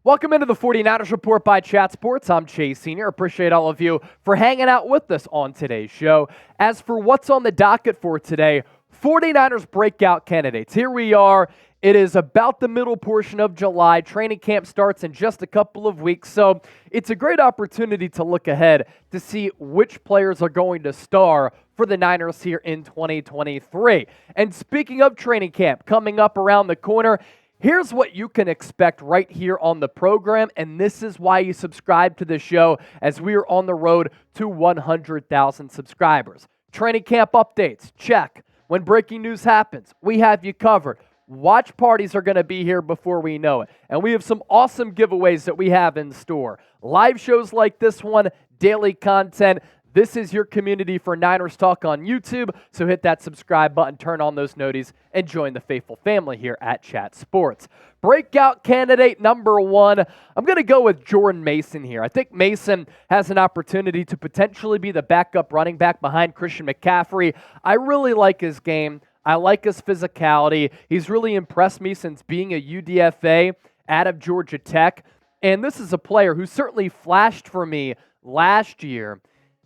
Welcome into the 49ers Report by Chat Sports. I'm Chase Sr. Appreciate all of you for hanging out with us on today's show. As for what's on the docket for today, 49ers Breakout Candidates. Here we are. It is about the middle portion of July. Training camp starts in just a couple of weeks, so it's a great opportunity to look ahead to see which players are going to star for the Niners here in 2023. And speaking of training camp coming up around the corner, here's what you can expect right here on the program, and this is why you subscribe to the show as we are on the road to 100,000 subscribers. Training camp updates, check. When breaking news happens, we have you covered. Watch parties are going to be here before we know it, and we have some awesome giveaways that we have in store. Live shows like this one, daily content. This is your community for Niners Talk on YouTube, so hit that subscribe button, turn on those noties, and join the faithful family here at Chat Sports. Breakout candidate number one, I'm going to go with Jordan Mason here. I think Mason has an opportunity to potentially be the backup running back behind Christian McCaffrey. I really like his game. I like his physicality. He's really impressed me since being a UDFA out of Georgia Tech, and this is a player who certainly flashed for me last year.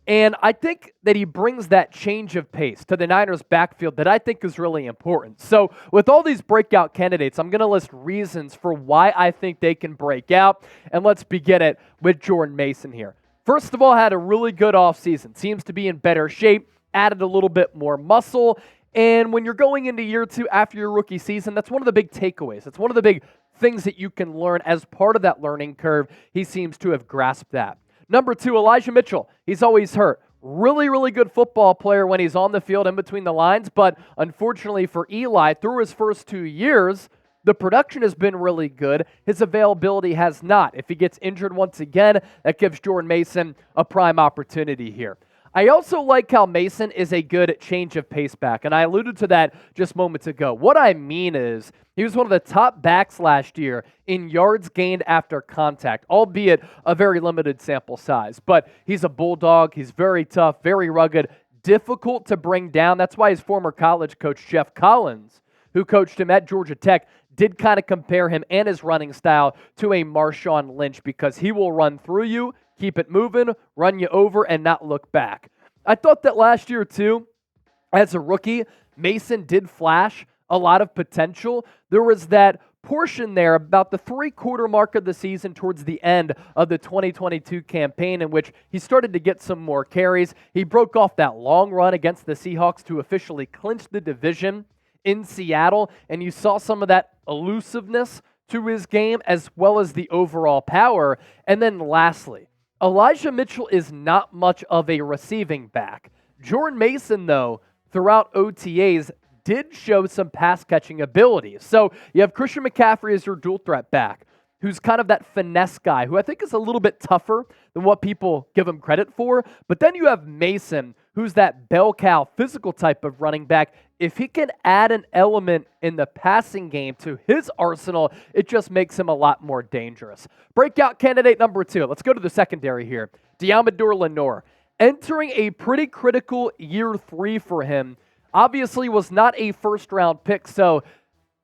And I think that he brings that change of pace to the Niners' backfield that I think is really important. So with all these breakout candidates, I'm going to list reasons for why I think they can break out. And let's begin it with Jordan Mason here. First of all, had a really good offseason. Seems to be in better shape, added a little bit more muscle. And when you're going into year two after your rookie season, that's one of the big takeaways. It's one of the big things that you can learn as part of that learning curve. He seems to have grasped that. Number two, Elijah Mitchell. He's always hurt. Really, really good football player when he's on the field in between the lines, but unfortunately for Eli, through his first 2 years, the production has been really good. His availability has not. If he gets injured once again, that gives Jordan Mason a prime opportunity here. I also like how Mason is a good change of pace back, and I alluded to that just moments ago. What I mean is he was one of the top backs last year in yards gained after contact, albeit a very limited sample size. But he's a bulldog. He's very tough, very rugged, difficult to bring down. That's why his former college coach, Jeff Collins, who coached him at Georgia Tech, did kind of compare him and his running style to a Marshawn Lynch because he will run through you, keep it moving, run you over, and not look back. I thought that last year, too, as a rookie, Mason did flash a lot of potential. There was that portion there about the three-quarter mark of the season towards the end of the 2022 campaign in which he started to get some more carries. He broke off that long run against the Seahawks to officially clinch the division in Seattle, and you saw some of that elusiveness to his game as well as the overall power. And then lastly, Elijah Mitchell is not much of a receiving back. Jordan Mason, though, throughout OTAs, did show some pass-catching abilities. So you have Christian McCaffrey as your dual-threat back, who's kind of that finesse guy, who I think is a little bit tougher than what people give him credit for. But then you have Mason, who's that bell cow physical type of running back. If he can add an element in the passing game to his arsenal, it just makes him a lot more dangerous. Breakout candidate number two. Let's go to the secondary here. Deommodore Lenoir. Entering a pretty critical year three for him. Obviously was not a first-round pick, so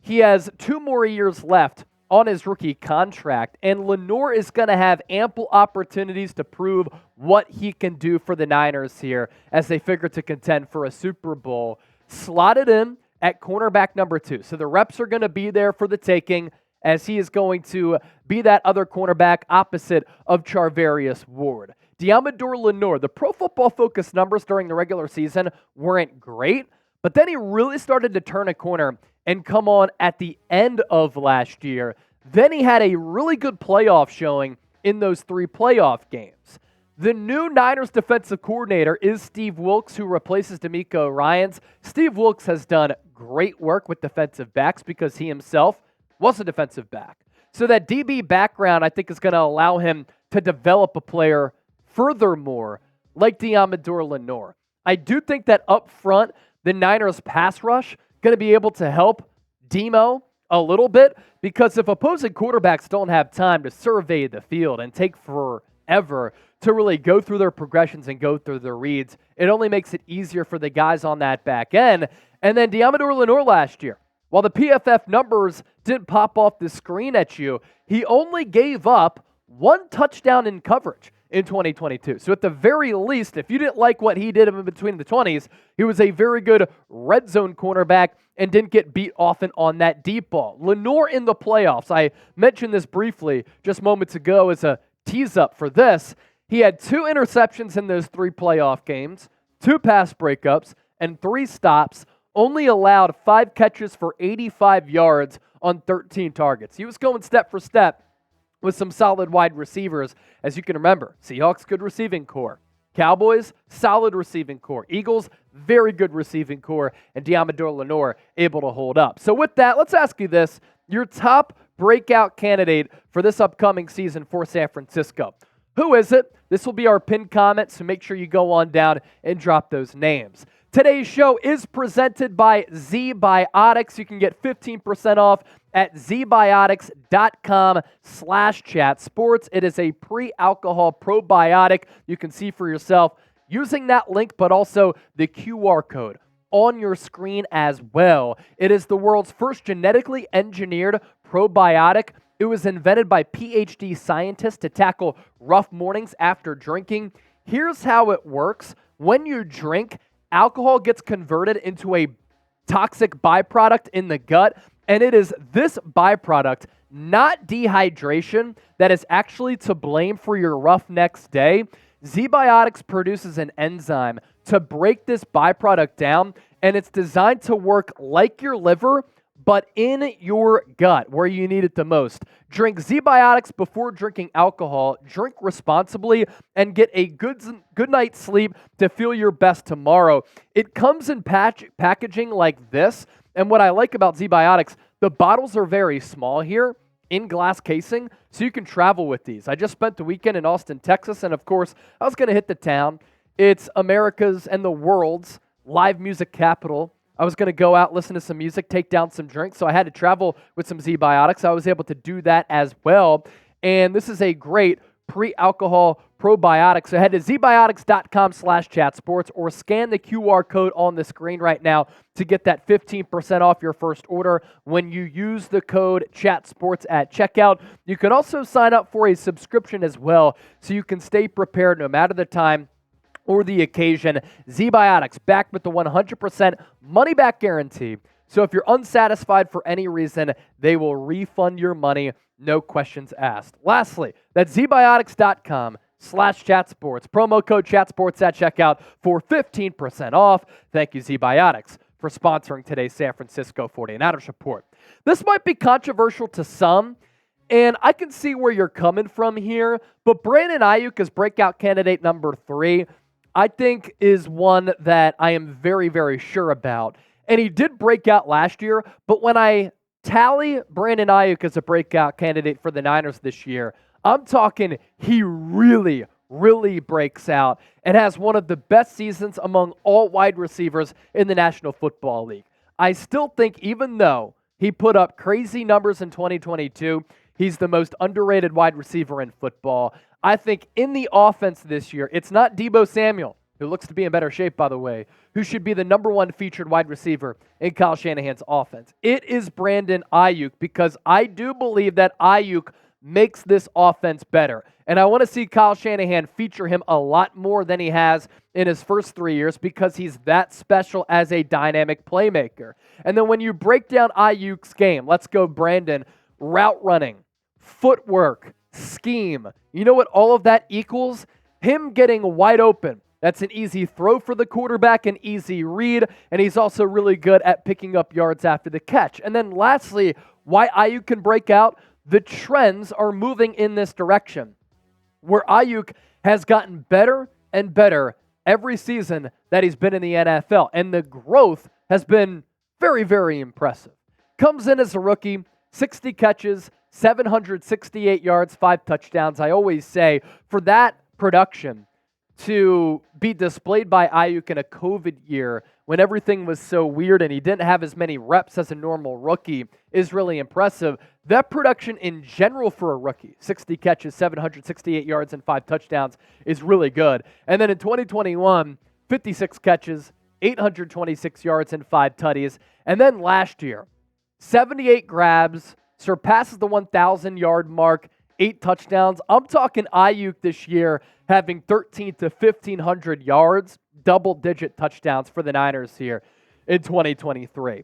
he has 2 more years left on his rookie contract, and Lenoir is going to have ample opportunities to prove what he can do for the Niners here as they figure to contend for a Super Bowl. Slotted in at cornerback number 2. So the reps are going to be there for the taking as he is going to be that other cornerback opposite of Charvarius Ward. Deommodore Lenoir, the Pro Football Focus numbers during the regular season weren't great, but then he really started to turn a corner and come on at the end of last year. Then he had a really good playoff showing in those 3 playoff games. The new Niners defensive coordinator is Steve Wilks, who replaces DeMeco Ryans. Steve Wilks has done great work with defensive backs because he himself was a defensive back. So that DB background, I think, is going to allow him to develop a player furthermore like Deommodore Lenoir. I do think that up front, the Niners pass rush going to be able to help Demo a little bit because if opposing quarterbacks don't have time to survey the field and take forever to really go through their progressions and go through their reads, it only makes it easier for the guys on that back end. And then Deommodore Lenoir last year, while the PFF numbers didn't pop off the screen at you, he only gave up 1 touchdown in coverage in 2022. So at the very least, if you didn't like what he did in between the 20s, he was a very good red zone cornerback and didn't get beat often on that deep ball. Lenoir in the playoffs, I mentioned this briefly just moments ago as a tease up for this. He had 2 interceptions in those 3 playoff games, 2 pass breakups, and 3 stops, only allowed 5 catches for 85 yards on 13 targets. He was going step for step with some solid wide receivers. As you can remember, Seahawks, good receiving core. Cowboys, solid receiving core. Eagles, very good receiving core. And Deommodore Lenoir able to hold up. So with that, let's ask you this. Your top breakout candidate for this upcoming season for San Francisco. Who is it? This will be our pinned comment, so make sure you go on down and drop those names. Today's show is presented by ZBiotics. You can get 15% off at zbiotics.com/chatsports. It is a pre-alcohol probiotic. You can see for yourself using that link, but also the QR code on your screen as well. It is the world's first genetically engineered probiotic. It was invented by PhD scientists to tackle rough mornings after drinking. Here's how it works. When you drink, alcohol gets converted into a toxic byproduct in the gut, and it is this byproduct, not dehydration, that is actually to blame for your rough next day. ZBiotics produces an enzyme to break this byproduct down, and it's designed to work like your liver, but in your gut, where you need it the most. Drink ZBiotics before drinking alcohol, drink responsibly, and get a good night's sleep to feel your best tomorrow. It comes in packaging like this, and what I like about ZBiotics, the bottles are very small here, in glass casing, so you can travel with these. I just spent the weekend in Austin, Texas, and of course, I was going to hit the town. It's America's and the world's live music capital. I was going to go out, listen to some music, take down some drinks, so I had to travel with some ZBiotics. I was able to do that as well, and this is a great pre-alcohol probiotic. So head to zbiotics.com/chatsports or scan the QR code on the screen right now to get that 15% off your first order when you use the code CHATSPORTS at checkout. You can also sign up for a subscription as well so you can stay prepared no matter the time or the occasion. ZBiotics backed with the 100% money-back guarantee. So if you're unsatisfied for any reason, they will refund your money, no questions asked. Lastly, that's zbiotics.com/chatsports. Promo code chatsports at checkout for 15% off. Thank you, ZBiotics, for sponsoring today's San Francisco 49ers Report. This might be controversial to some, and I can see where you're coming from here, but Brandon Aiyuk is breakout candidate number 3. I think is one that I am very, very sure about. And he did break out last year, but when I tally Brandon Aiyuk as a breakout candidate for the Niners this year, I'm talking he really, really breaks out and has one of the best seasons among all wide receivers in the National Football League. I still think even though he put up crazy numbers in 2022, he's the most underrated wide receiver in football. I think in the offense this year, it's not Deebo Samuel, who looks to be in better shape, by the way, who should be the number 1 featured wide receiver in Kyle Shanahan's offense. It is Brandon Aiyuk, because I do believe that Aiyuk makes this offense better. And I want to see Kyle Shanahan feature him a lot more than he has in his first 3 years, because he's that special as a dynamic playmaker. And then when you break down Aiyuk's game, let's go Brandon, route running, footwork, scheme. You know what all of that equals? Him getting wide open. That's an easy throw for the quarterback, an easy read, and he's also really good at picking up yards after the catch. And then lastly, why Aiyuk can break out? The trends are moving in this direction, where Aiyuk has gotten better and better every season that he's been in the NFL, and the growth has been very, very impressive. Comes in as a rookie, 60 catches, 768 yards, 5 touchdowns. I always say, for that production to be displayed by Aiyuk in a COVID year when everything was so weird and he didn't have as many reps as a normal rookie is really impressive. That production in general for a rookie, 60 catches, 768 yards, and 5 touchdowns, is really good. And then in 2021, 56 catches, 826 yards, and 5 tutties. And then last year, 78 grabs, surpasses the 1,000-yard mark, 8 touchdowns. I'm talking Aiyuk this year having 1,300 to 1,500 yards, double-digit touchdowns for the Niners here in 2023.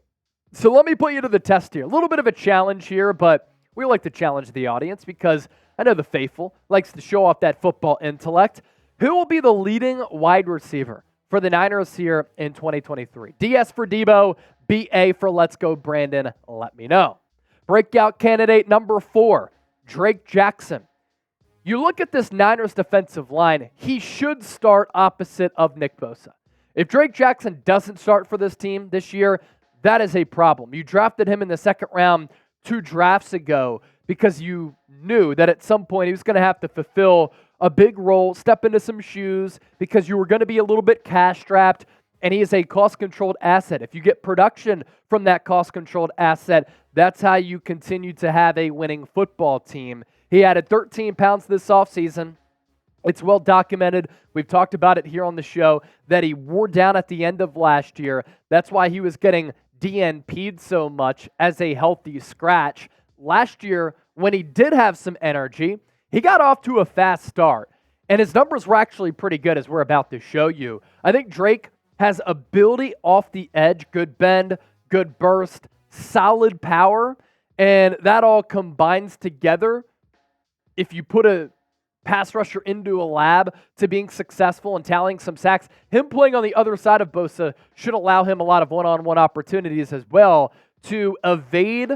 So let me put you to the test here. A little bit of a challenge here, but we like to challenge the audience because I know the faithful likes to show off that football intellect. Who will be the leading wide receiver for the Niners here in 2023? DS for Debo, BA for Let's Go Brandon. Let me know. Breakout candidate number 4, Drake Jackson. You look at this Niners defensive line, he should start opposite of Nick Bosa. If Drake Jackson doesn't start for this team this year, that is a problem. You drafted him in the second round 2 drafts ago because you knew that at some point he was going to have to fulfill a big role, step into some shoes, because you were going to be a little bit cash-strapped, and he is a cost-controlled asset. If you get production from that cost-controlled asset, that's how you continue to have a winning football team. He added 13 pounds this offseason. It's well documented. We've talked about it here on the show that he wore down at the end of last year. That's why he was getting DNP'd so much as a healthy scratch. Last year, when he did have some energy, he got off to a fast start, and his numbers were actually pretty good, as we're about to show you. I think Drake has ability off the edge, good bend, good burst, solid power, and that all combines together. If you put a pass rusher into a lab to being successful and tallying some sacks, him playing on the other side of Bosa should allow him a lot of one-on-one opportunities as well to evade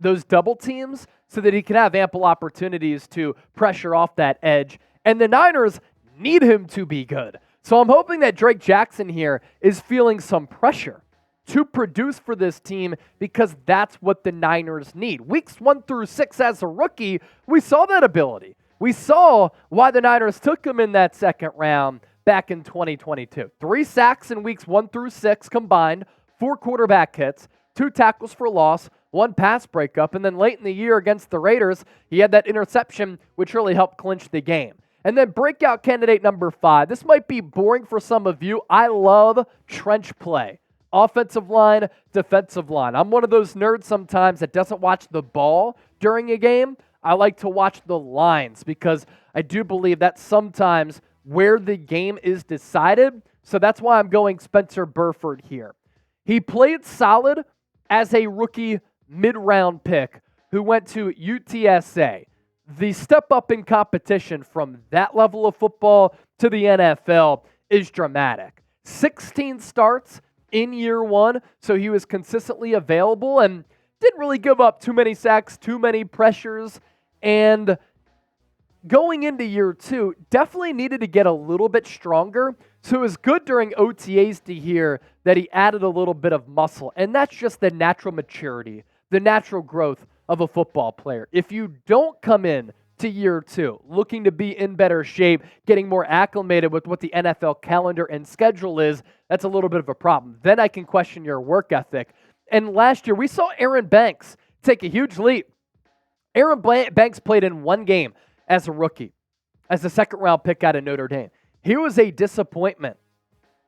those double teams so that he can have ample opportunities to pressure off that edge. And the Niners need him to be good. So I'm hoping that Drake Jackson here is feeling some pressure to produce for this team because that's what the Niners need. Weeks 1 through 6 as a rookie, we saw that ability. We saw why the Niners took him in that second round back in 2022. 3 sacks in weeks 1 through 6 combined, 4 quarterback hits, 2 tackles for loss, 1 pass breakup, and then late in the year against the Raiders, he had that interception, which really helped clinch the game. And then breakout candidate number 5. This might be boring for some of you. I love trench play. Offensive line, defensive line. I'm one of those nerds sometimes that doesn't watch the ball during a game. I like to watch the lines because I do believe that's sometimes where the game is decided. So that's why I'm going Spencer Burford here. He played solid as a rookie mid-round pick who went to UTSA. The step up in competition from that level of football to the NFL is dramatic. 16 starts in year 1, so he was consistently available and didn't really give up too many sacks, too many pressures, and going into year 2, definitely needed to get a little bit stronger. So it was good during OTAs to hear that he added a little bit of muscle, and that's just the natural maturity, the natural growth of a football player. If you don't come in to year 2 looking to be in better shape, getting more acclimated with what the NFL calendar and schedule is, that's a little bit of a problem. Then I can question your work ethic. And last year, we saw Aaron Banks take a huge leap. Aaron Banks played in 1 game as a rookie, as a second-round pick out of Notre Dame. He was a disappointment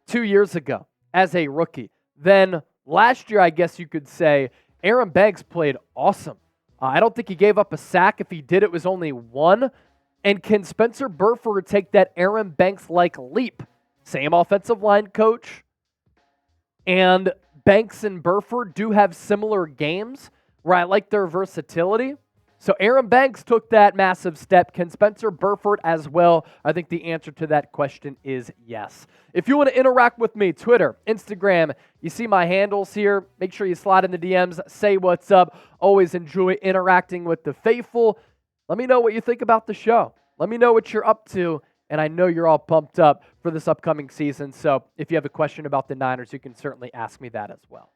2 years ago as a rookie. Then last year, I guess you could say, Aaron Banks played awesome. I don't think he gave up a sack. If he did, it was only 1. And can Spencer Burford take that Aaron Banks-like leap? Same offensive line coach. And Banks and Burford do have similar games where I like their versatility. So Aaron Banks took that massive step. Can Spencer Burford as well? I think the answer to that question is yes. If you want to interact with me, Twitter, Instagram, you see my handles here. Make sure you slide in the DMs, say what's up. Always enjoy interacting with the faithful. Let me know what you think about the show. Let me know what you're up to. And I know you're all pumped up for this upcoming season. So if you have a question about the Niners, you can certainly ask me that as well.